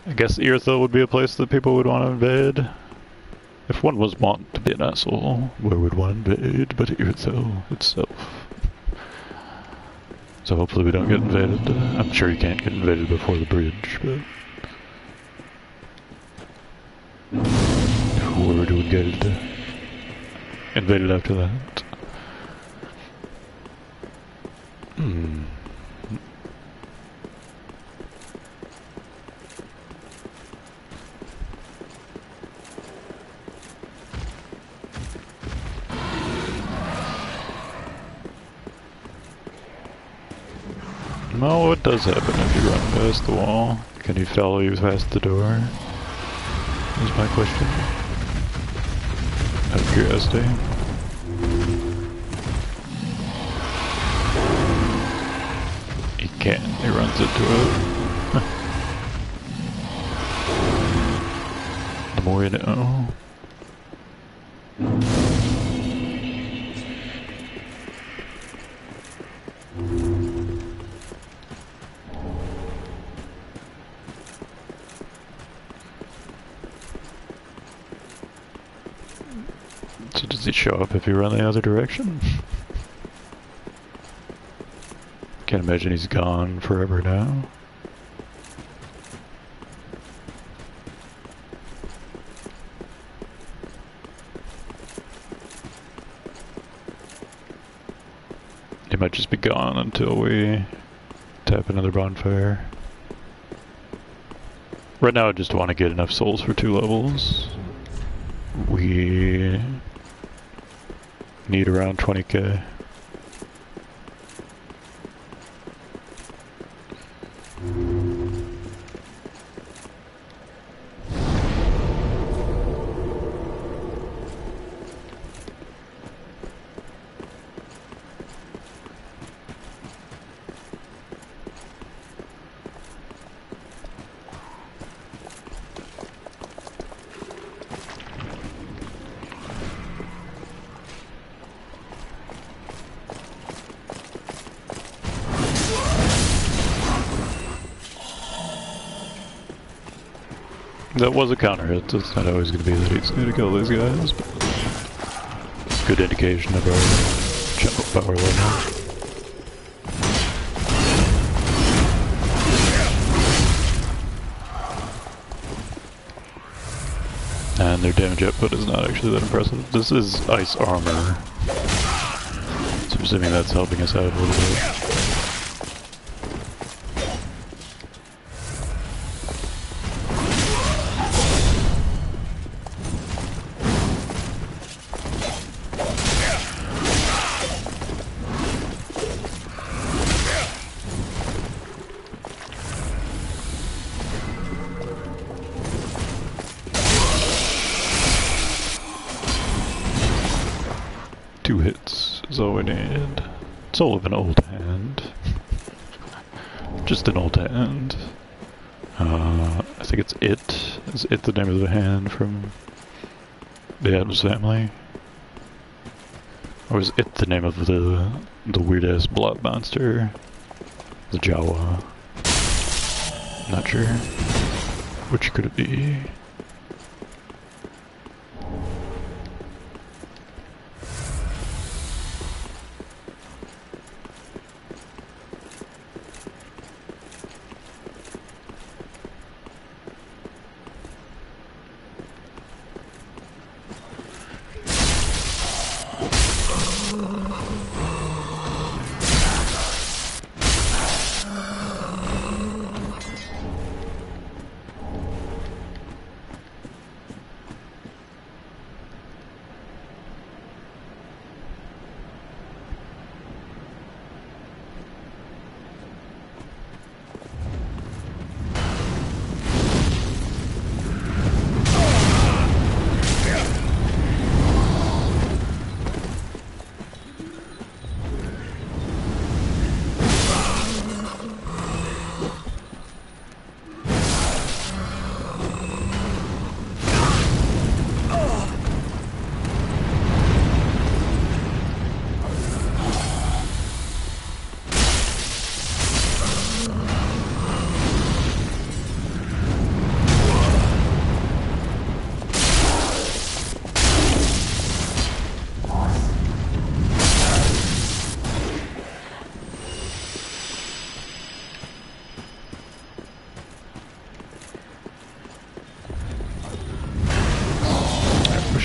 I guess Irithyll would be a place that people would want to invade. If one was want to be an asshole, where would one invade but Irithyll itself? So hopefully we don't get invaded. I'm sure you can't get invaded before the bridge, but... Where do we get invaded after that? Well, what does happen if you run past the wall? Can he follow you past the door? Is my question. Out of curiosity. He can't. He runs into it. The more you know. So does he show up if you run the other direction? Can't imagine he's gone forever now. He might just be gone until we tap another bonfire. Right now I just want to get enough souls for 2 levels. We need around 20k. That was a counter hit, so it's not always going to be that he's going to kill these guys, but good indication of our general power level. And their damage output is not actually that impressive. This is ice armor, so I'm assuming that's helping us out a little bit. Two hits is all we need. Soul of an old hand. Just an old hand. I think it's It. Is It the name of the hand from the Addams Family? Or is It the name of the weird-ass blob monster? The Jawa. Not sure. Which could it be?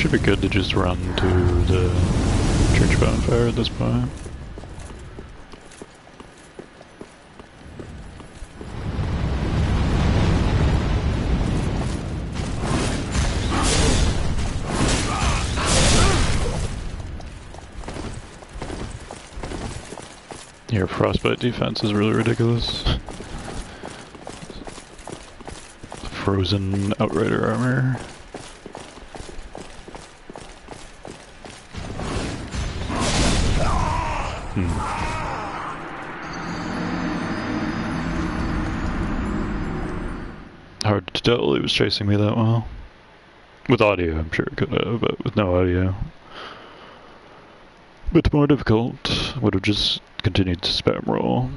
should be good to just run to the church bonfire at this point. Your frostbite defense is really ridiculous. Frozen outrider armor. Hard to tell he was chasing me that well. With audio, I'm sure it could have, but with no audio. Bit more difficult. Would have just continued to spam roll.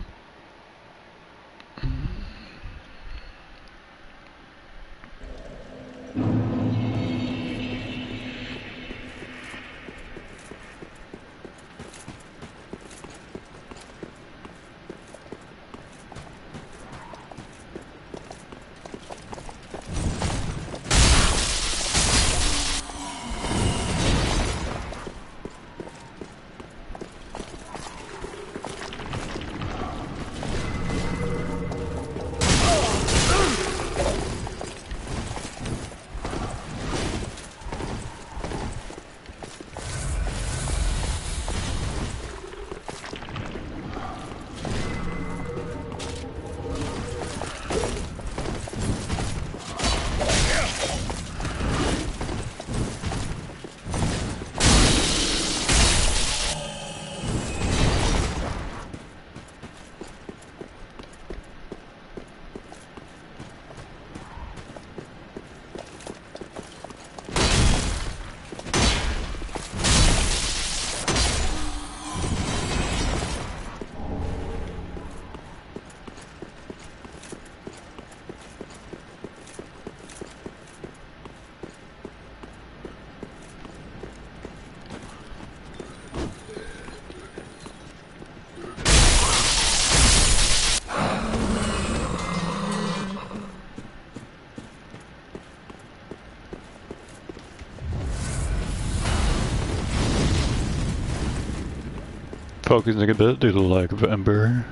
Focusing a bit due to the lack of ember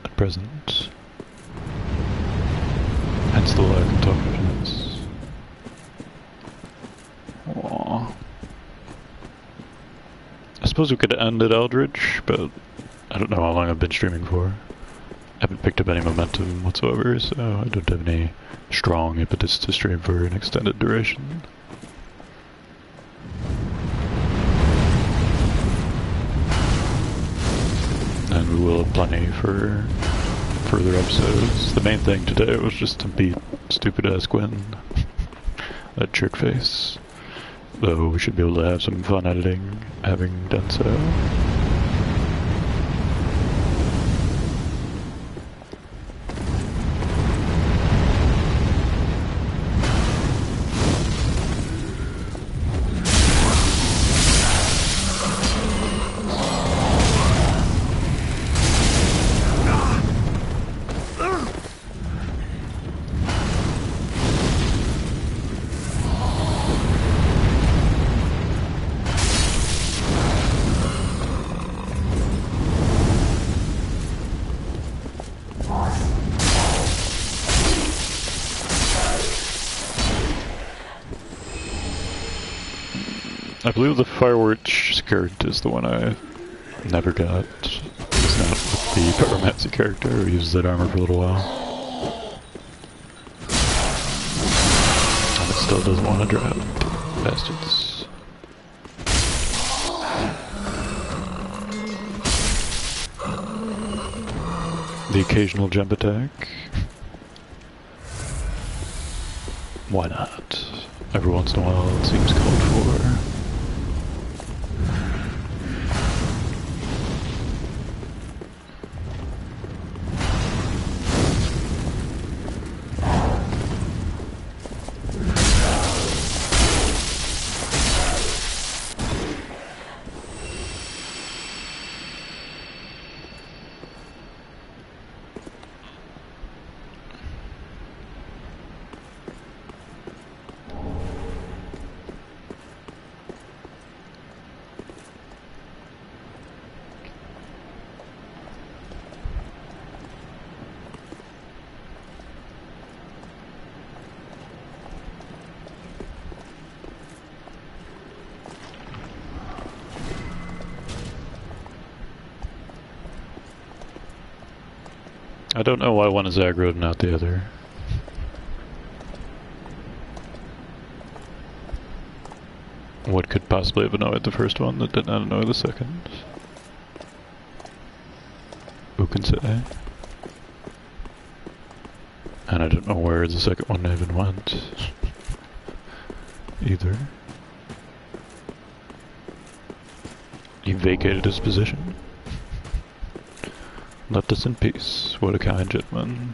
at present. Hence the lack of toughness. Aww. I suppose we could end at Eldritch, but I don't know how long I've been streaming for. I haven't picked up any momentum whatsoever, so I don't have any strong impetus to stream for an extended duration. And we will have plenty for further episodes. The main thing today was just to beat stupid ass Gwen. That jerk face. Though we should be able to have some fun editing, having done so. I believe the fireworks skirt is the one I never got. It's not with the pyromancy character who uses that armor for a little while. And it still doesn't want to drop. Bastards. The occasional jump attack. Why not? Every once in a while it seems called for. I don't know why one is aggroed and not the other. What could possibly have annoyed the first one that did not annoy the second? Who can say? And I don't know where the second one even went. Either. He vacated his position. Left us in peace. What a kind gentleman.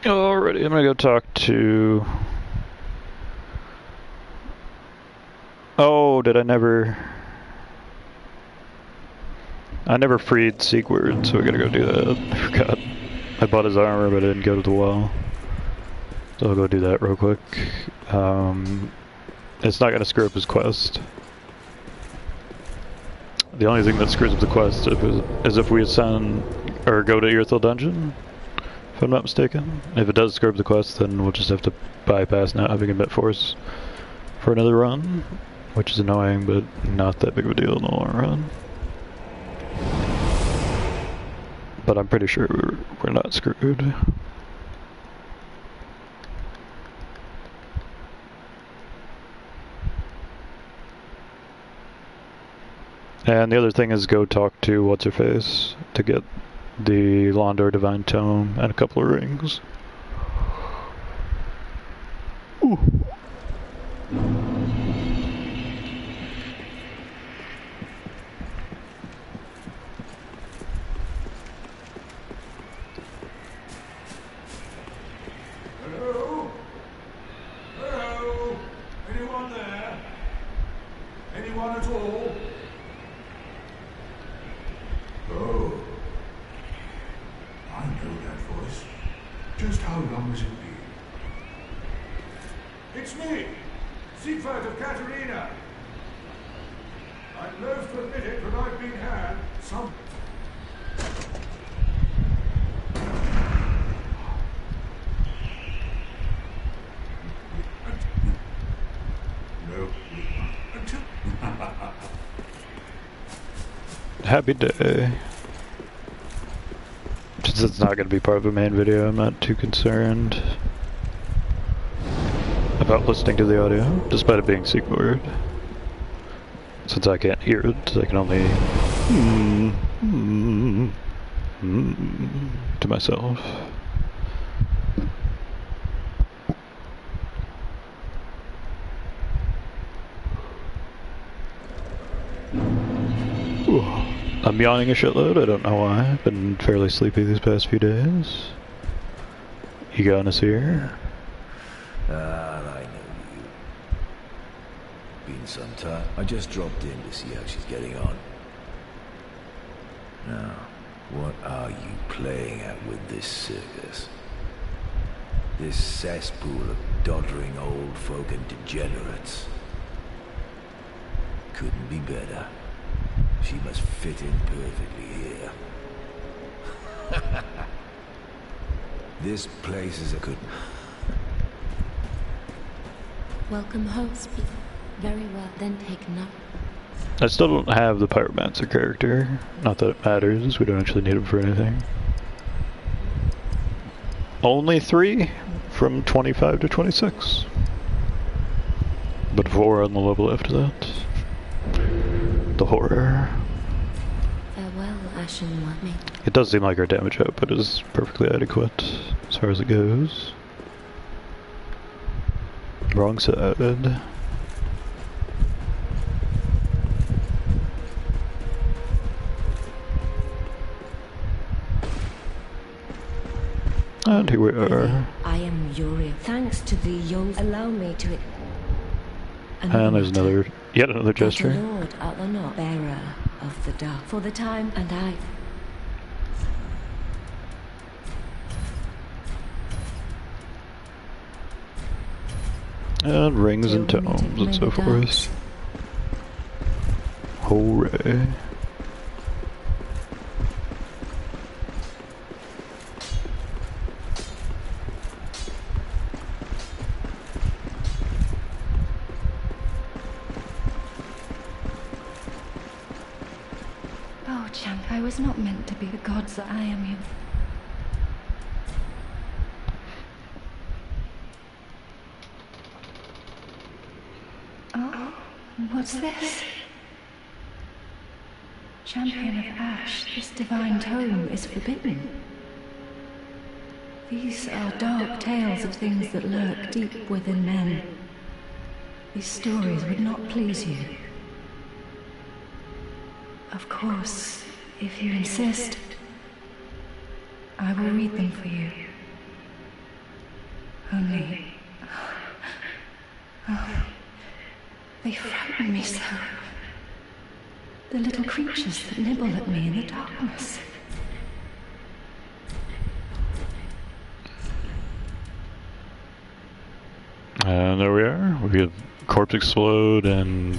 Alrighty, I'm gonna go talk to... Oh, did I never freed Seekward, so we gotta go do that. I forgot. I bought his armor, but I didn't go to the well. So I'll go do that real quick. It's not gonna screw up his quest. The only thing that screws up the quest is if we ascend, or go to Irithyll Dungeon. If I'm not mistaken. If it does screw up the quest, then we'll just have to bypass not having a Met Force for another run, which is annoying, but not that big of a deal in the long run. But I'm pretty sure we're not screwed. And the other thing is go talk to What's-Her-Face to get the Londor Divine Tome and a couple of rings. Ooh. Hello? Hello? Anyone there? Anyone at all? Oh. I know that voice. Just how long has it been? It's me, Siegfried of Katarina. I'm loath to admit it, but I've been had some... No. Until... Happy day. Since it's not going to be part of a main video, I'm not too concerned about listening to the audio, despite it being Seekward. Since I can't hear it, I can only to myself. Ooh. I'm yawning a shitload, I don't know why. I've been fairly sleepy these past few days. You got us here? I know you. Been some time. I just dropped in to see how she's getting on. Now, what are you playing at with this circus? This cesspool of doddering old folk and degenerates. Couldn't be better. She must fit in perfectly here. This place is a good... Welcome home, speak. Very well, then take note. I still don't have the Pyromancer character. Not that it matters, we don't actually need him for anything. Only 3 from 25 to 26. But 4 on the level after that. The horror. Farewell, Ashen One. It does seem like our damage output is perfectly adequate as far as it goes. Wrong side. And here we are. I am Yuri. Thanks to thee, you'll allow me to... And there's yet another gesture. The Lord art thou not bearer of the dark for the time, and I... And rings and Till we meet tomes at and so many forth. gods. Hooray. Oh, Champ, I was not meant to be the gods that I am. You. Oh, what's this? Champion of Ash, this divine tome is forbidden. These are dark tales of things that lurk deep within men. These stories would not please you. Of course, if you insist, I will read them for you. Only... Oh, they frighten me so. The little creatures that nibble at me in the darkness. And there we are. We have Corpse Explode and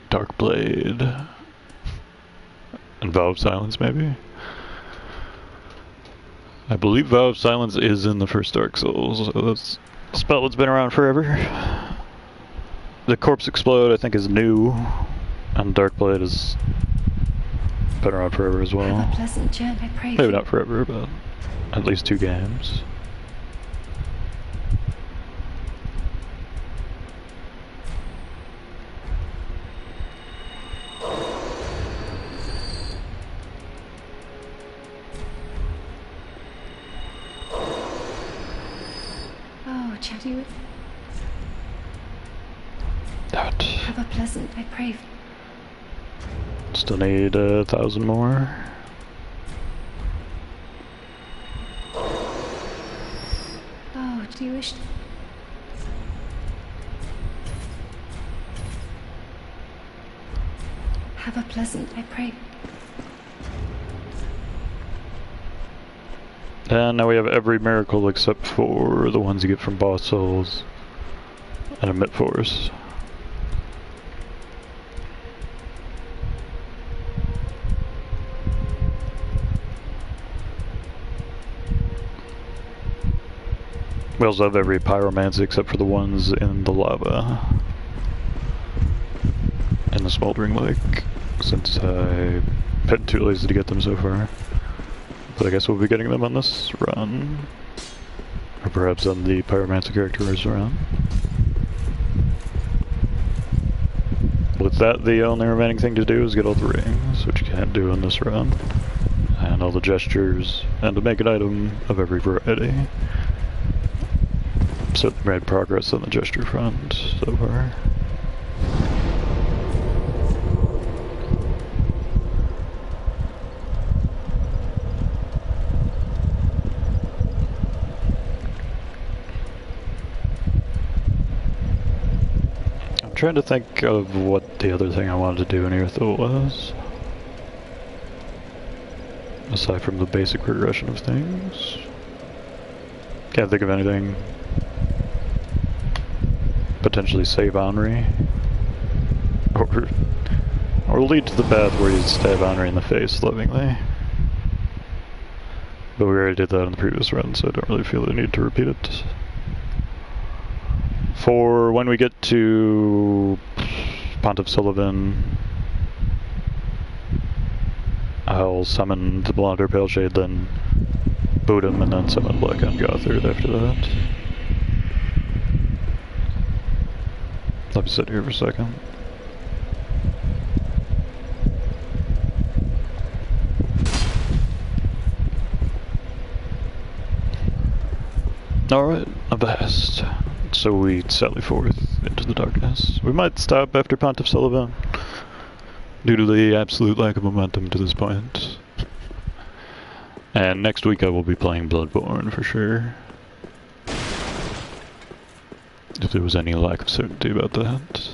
Dark Blade. And Vow of Silence, maybe? I believe Vow of Silence is in the first Dark Souls, so that's a spell that's been around forever. The Corpse Explode, I think, is new, and Dark Blade has been around forever as well. Have a pleasant journey, I pray. Maybe not forever, but at least 2 games. Oh, chatty with. That. Have a pleasant, I pray. Still need 1,000 more. Oh, do you wish to... Have a pleasant, I pray. And now we have every miracle except for the ones you get from boss souls and a Force. We also have every pyromancy except for the ones in the lava. In the smoldering lake, since I've been too lazy to get them so far. But I guess we'll be getting them on this run. Or perhaps on the pyromancy character's run. With that, the only remaining thing to do is get all the rings, which you can't do in this run. And all the gestures, and to make an item of every variety. So we've made progress on the gesture front so far. I'm trying to think of what the other thing I wanted to do in Irithyll was. Aside from the basic progression of things. Can't think of anything. Potentially save Henri. Or lead to the path where you stab Henri in the face lovingly. But we already did that in the previous run, so I don't really feel the need to repeat it. For when we get to Pontiff Sullivan, I'll summon the Blonder Paleshade, then boot him, and then summon Black on Gothard after that. Let me sit here for a second. Alright, avast. So we sally forth into the darkness. We might stop after Pontiff Sullivan, due to the absolute lack of momentum to this point. And next week I will be playing Bloodborne for sure. If there was any lack of certainty about that.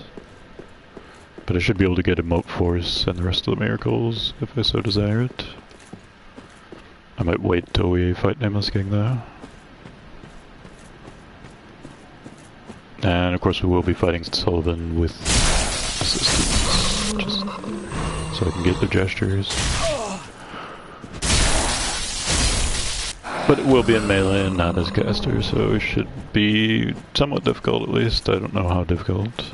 But I should be able to get Emote Force and the rest of the miracles if I so desire it. I might wait till we fight Nameless King though. And of course we will be fighting Sullivan with assistance, just so I can get the gestures. But it will be in melee and not as caster, so it should be somewhat difficult at least. I don't know how difficult.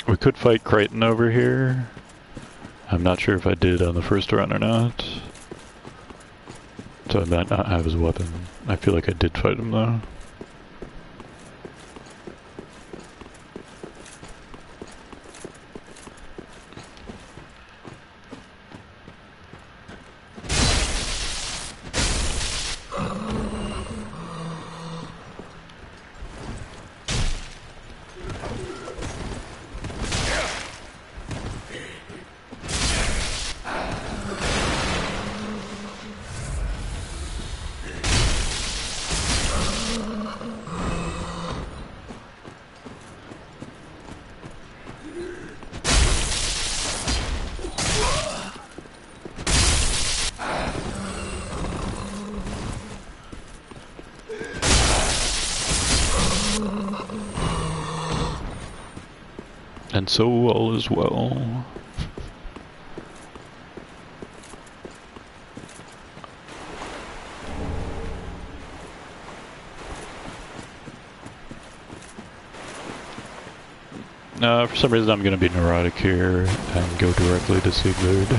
We could fight Crichton over here. I'm not sure if I did on the first run or not. So I might not have his weapon. I feel like I did fight him though. And so all is well. For some reason I'm going to be neurotic here and go directly to Sigurd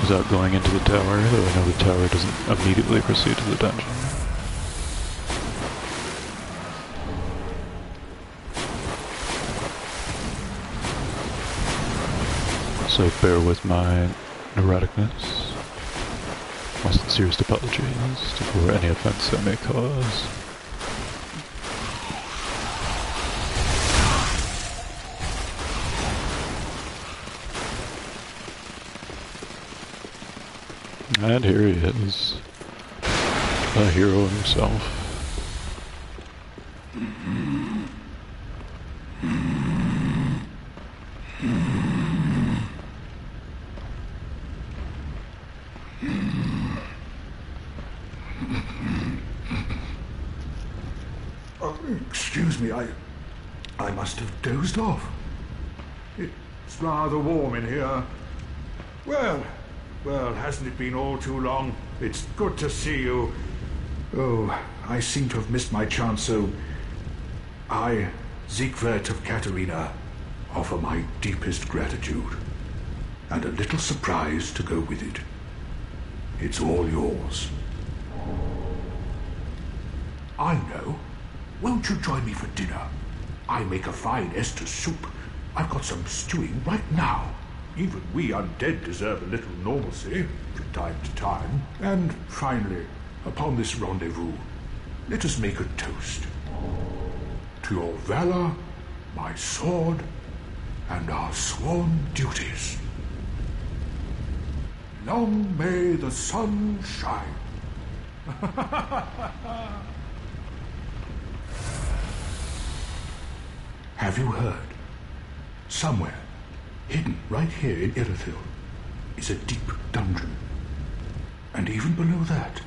without going into the tower, though I know the tower doesn't immediately proceed to the dungeon. So bear with my neuroticness. My sincerest apologies for any offense I may cause. And here he is, the hero himself. Excuse me, I must have dozed off. It's rather warm in here. Well, hasn't it been all too long? It's good to see you. Oh, I seem to have missed my chance, so I, Siegwart of Katarina, offer my deepest gratitude. And a little surprise to go with it. It's all yours. I know. Won't you join me for dinner? I make a fine Esther soup. I've got some stewing right now. Even we undead deserve a little normalcy from time to time. And finally, upon this rendezvous, let us make a toast. To your valor, my sword, and our sworn duties. Long may the sun shine. Have you heard? Somewhere, hidden right here in Irithyll, is a deep dungeon. And even below that,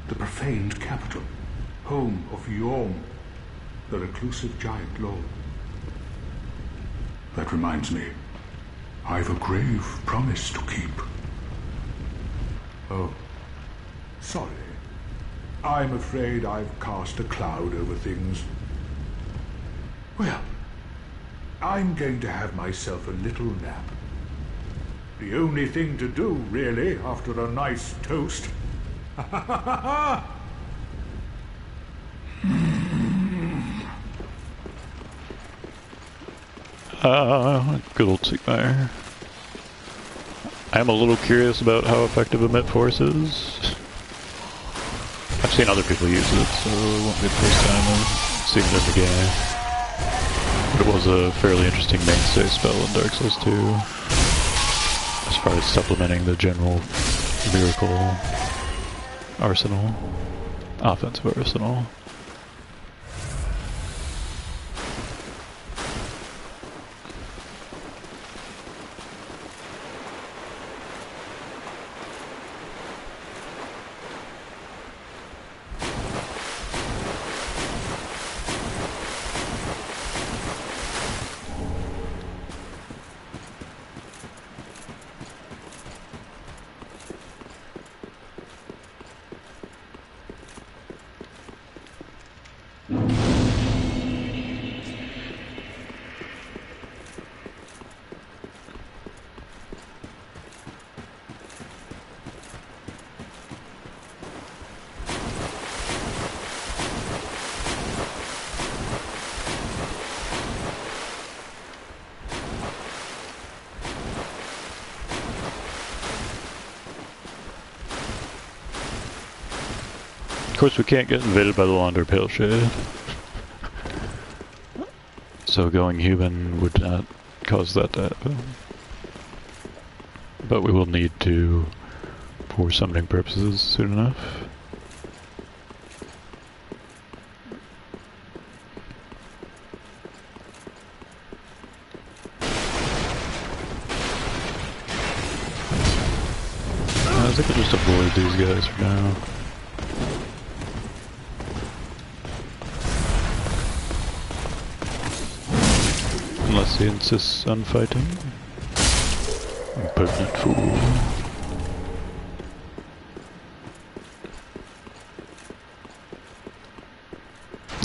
the profaned capital, home of Yorm, the reclusive giant lord. That reminds me, I've a grave promise to keep. Oh, sorry. I'm afraid I've cast a cloud over things. Well, I'm going to have myself a little nap. The only thing to do, really, after a nice toast. Good old Sigmar. I am a little curious about how effective emit force is. I've seen other people use it, so it won't be the first time I've seen it in the game. But it was a fairly interesting mainstay spell in Dark Souls 2, as far as supplementing the general miracle arsenal. offensive arsenal. Of course, we can't get invaded by the Launder Pale Shade. So going human would not cause that to happen. But we will need to for summoning purposes soon enough. I think I'll just avoid these guys for now. Unless he insists on fighting. Impertinent fool.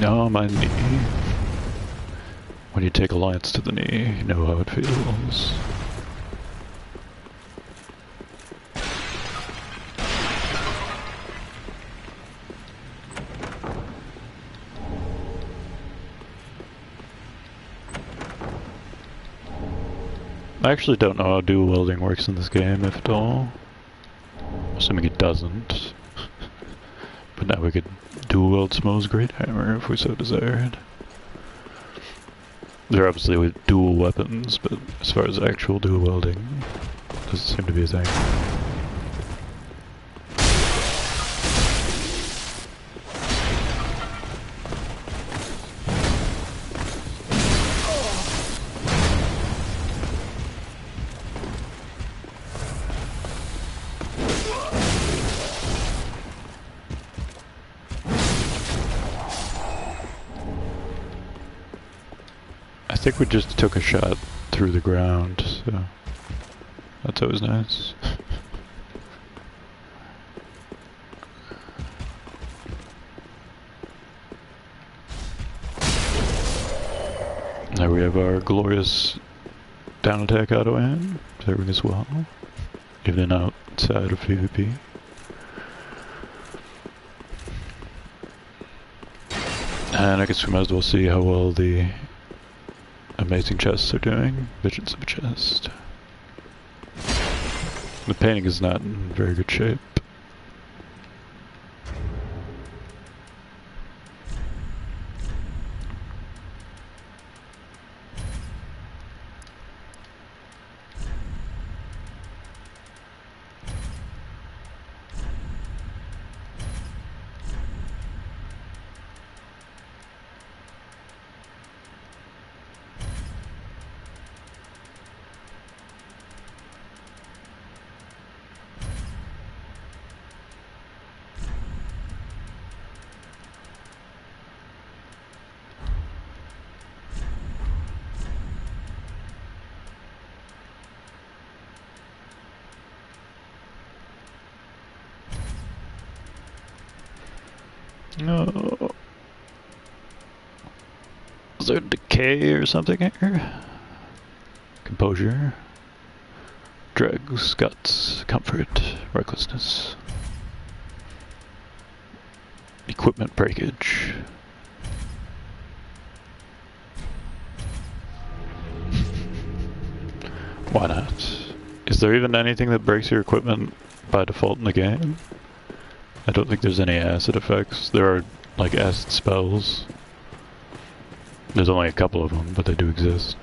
Oh, my knee. When you take alliance to the knee, you know how it feels. I actually don't know how dual wielding works in this game, if at all. Assuming it doesn't. But now we could dual wield Smo's Great Hammer if we so desired. They're obviously with dual weapons, but as far as actual dual wielding, doesn't seem to be a thing. I think we just took a shot through the ground, so that's always nice. There we have our glorious down attack auto aim, serving us well, even outside of PvP. And I guess we might as well see how well the amazing chests are doing. Visions of a chest. The painting is not in very good shape. No. Is there decay or something here? Composure. Drugs, guts, comfort, recklessness. Equipment breakage. Why not? Is there even anything that breaks your equipment by default in the game? I don't think there's any acid effects. There are, like, acid spells. There's only a couple of them, but they do exist.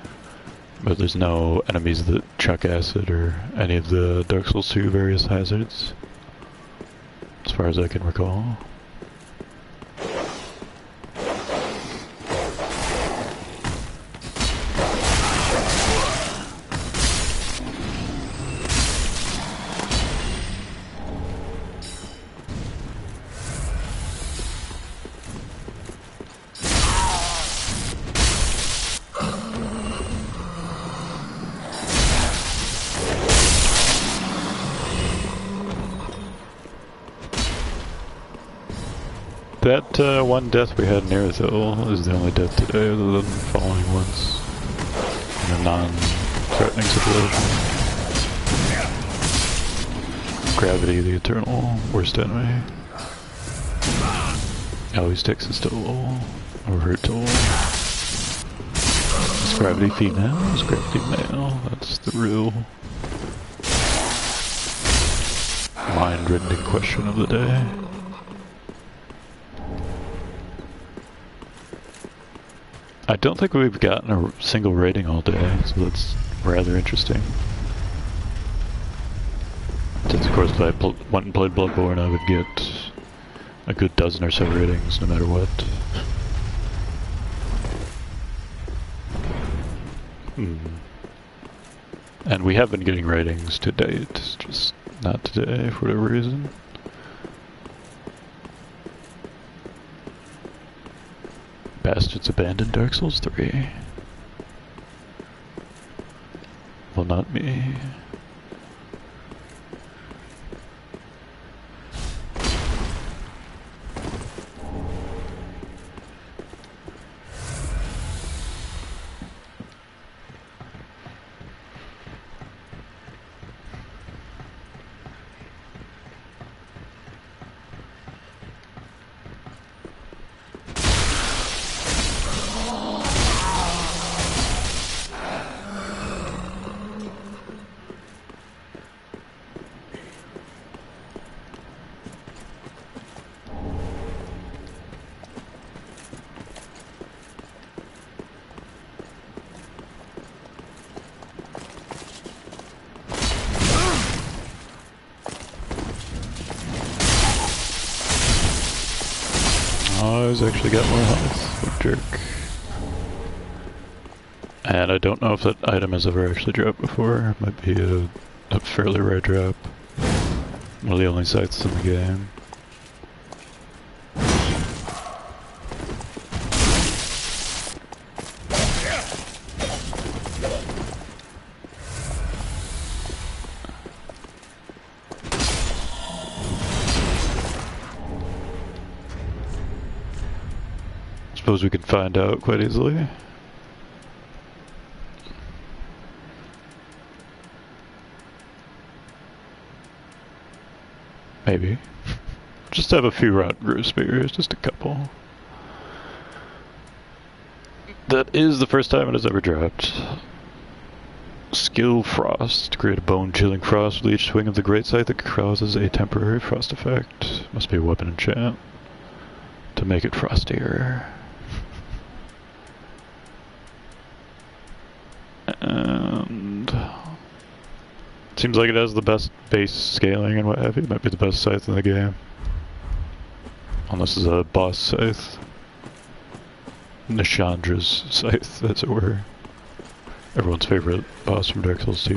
But there's no enemies that chuck acid or any of the Dark Souls 2 various hazards, as far as I can recall. That one death we had in Irithyll is the only death today other than falling once in a non-threatening situation. Gravity, the eternal worst enemy. Always takes his toll, or her toll. Is gravity female? Is gravity male? That's the real mind-rending question of the day. I don't think we've gotten a single rating all day, so that's rather interesting. Since of course if I went and played Bloodborne, I would get a good dozen or so ratings no matter what. And we have been getting ratings to date, just not today for whatever reason. Bastards abandoned Dark Souls 3. Well, not me. Oh, he's actually got more health. What a jerk. And I don't know if that item has ever actually dropped before. It might be a fairly rare drop. One of the only sites in the game. Suppose we could find out quite easily. Maybe. Just have a few rot groove spears, just a couple. That is the first time it has ever dropped. Skill Frost. Create a bone-chilling frost with each swing of the Greatsword that causes a temporary frost effect. Must be a weapon enchant to make it frostier. And seems like it has the best base scaling and what have you. It might be the best scythe in the game. Unless it's a boss scythe. Nishandra's scythe, as it were. Everyone's favorite boss from Dark Souls 2.